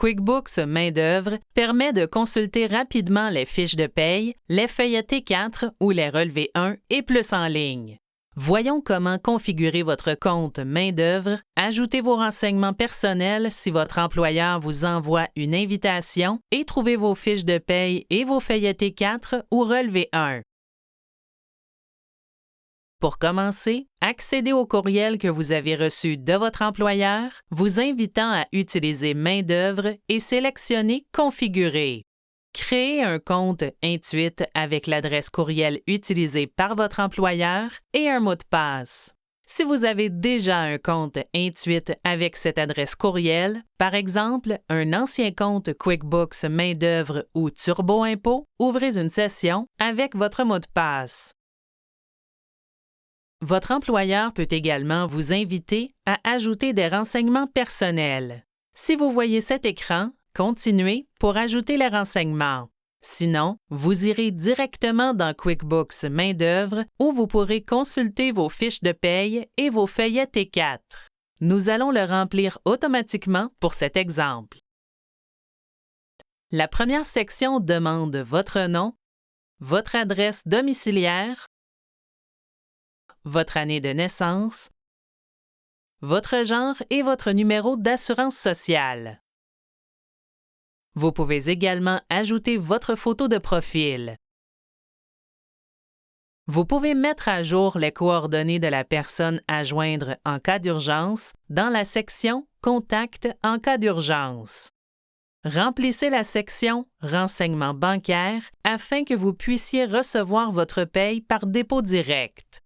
QuickBooks Main-d'œuvre permet de consulter rapidement les fiches de paye, les feuillets T4 ou les relevés 1 et plus en ligne. Voyons comment configurer votre compte Main-d'œuvre, ajouter vos renseignements personnels si votre employeur vous envoie une invitation et trouver vos fiches de paye et vos feuillets T4 ou relevés 1. Pour commencer, accédez au courriel que vous avez reçu de votre employeur, vous invitant à utiliser Main-d'œuvre et sélectionnez Configurer. Créez un compte Intuit avec l'adresse courriel utilisée par votre employeur et un mot de passe. Si vous avez déjà un compte Intuit avec cette adresse courriel, par exemple un ancien compte QuickBooks Main-d'œuvre ou Turbo Impôt, ouvrez une session avec votre mot de passe. Votre employeur peut également vous inviter à ajouter des renseignements personnels. Si vous voyez cet écran, continuez pour ajouter les renseignements. Sinon, vous irez directement dans QuickBooks Main-d'œuvre où vous pourrez consulter vos fiches de paye et vos feuillets T4. Nous allons le remplir automatiquement pour cet exemple. La première section demande votre nom, votre adresse domiciliaire, votre année de naissance, votre genre et votre numéro d'assurance sociale. Vous pouvez également ajouter votre photo de profil. Vous pouvez mettre à jour les coordonnées de la personne à joindre en cas d'urgence dans la section « Contact en cas d'urgence ». Remplissez la section « Renseignements bancaires » afin que vous puissiez recevoir votre paye par dépôt direct.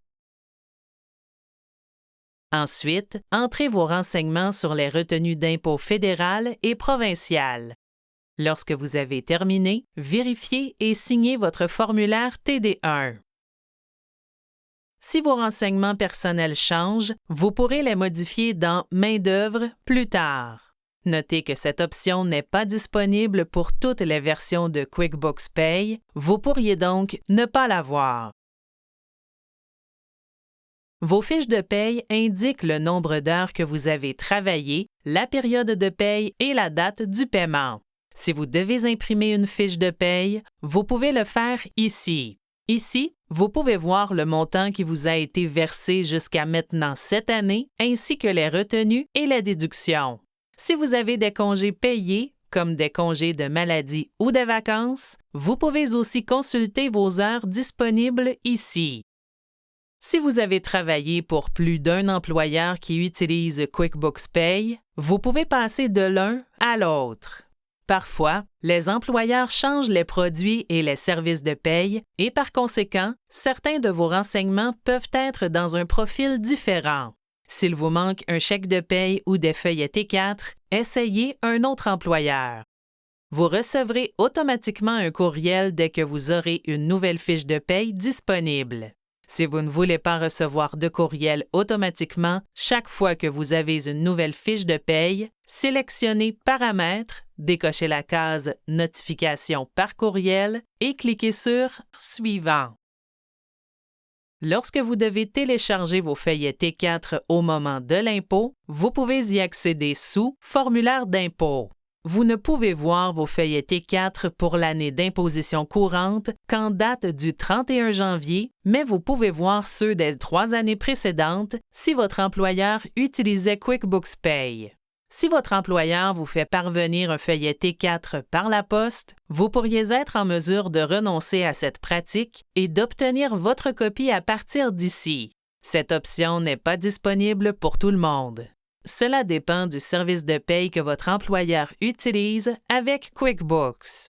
Ensuite, entrez vos renseignements sur les retenues d'impôt fédérales et provinciales. Lorsque vous avez terminé, vérifiez et signez votre formulaire TD1. Si vos renseignements personnels changent, vous pourrez les modifier dans Main-d'œuvre plus tard. Notez que cette option n'est pas disponible pour toutes les versions de QuickBooks Pay, vous pourriez donc ne pas l'avoir. Vos fiches de paye indiquent le nombre d'heures que vous avez travaillé, la période de paye et la date du paiement. Si vous devez imprimer une fiche de paye, vous pouvez le faire ici. Ici, vous pouvez voir le montant qui vous a été versé jusqu'à maintenant cette année, ainsi que les retenues et les déductions. Si vous avez des congés payés, comme des congés de maladie ou de vacances, vous pouvez aussi consulter vos heures disponibles ici. Si vous avez travaillé pour plus d'un employeur qui utilise QuickBooks Pay, vous pouvez passer de l'un à l'autre. Parfois, les employeurs changent les produits et les services de paye et par conséquent, certains de vos renseignements peuvent être dans un profil différent. S'il vous manque un chèque de paye ou des feuillets T4, essayez un autre employeur. Vous recevrez automatiquement un courriel dès que vous aurez une nouvelle fiche de paye disponible. Si vous ne voulez pas recevoir de courriel automatiquement chaque fois que vous avez une nouvelle fiche de paye, sélectionnez Paramètres, décochez la case Notification par courriel et cliquez sur Suivant. Lorsque vous devez télécharger vos feuillets T4 au moment de l'impôt, vous pouvez y accéder sous Formulaire d'impôt. Vous ne pouvez voir vos feuillets T4 pour l'année d'imposition courante qu'en date du 31 janvier, mais vous pouvez voir ceux des 3 années précédentes si votre employeur utilisait QuickBooks Pay. Si votre employeur vous fait parvenir un feuillet T4 par la poste, vous pourriez être en mesure de renoncer à cette pratique et d'obtenir votre copie à partir d'ici. Cette option n'est pas disponible pour tout le monde. Cela dépend du service de paye que votre employeur utilise avec QuickBooks.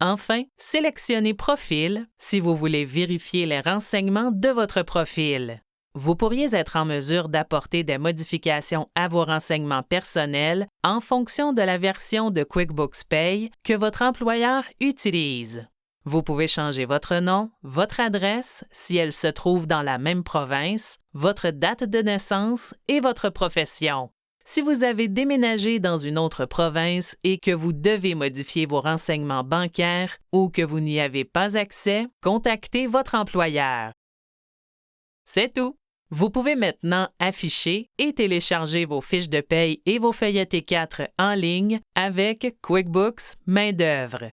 Enfin, sélectionnez Profil si vous voulez vérifier les renseignements de votre profil. Vous pourriez être en mesure d'apporter des modifications à vos renseignements personnels en fonction de la version de QuickBooks Pay que votre employeur utilise. Vous pouvez changer votre nom, votre adresse, si elle se trouve dans la même province, votre date de naissance et votre profession. Si vous avez déménagé dans une autre province et que vous devez modifier vos renseignements bancaires ou que vous n'y avez pas accès, contactez votre employeur. C'est tout! Vous pouvez maintenant afficher et télécharger vos fiches de paye et vos feuillets T4 en ligne avec QuickBooks Main-d'œuvre.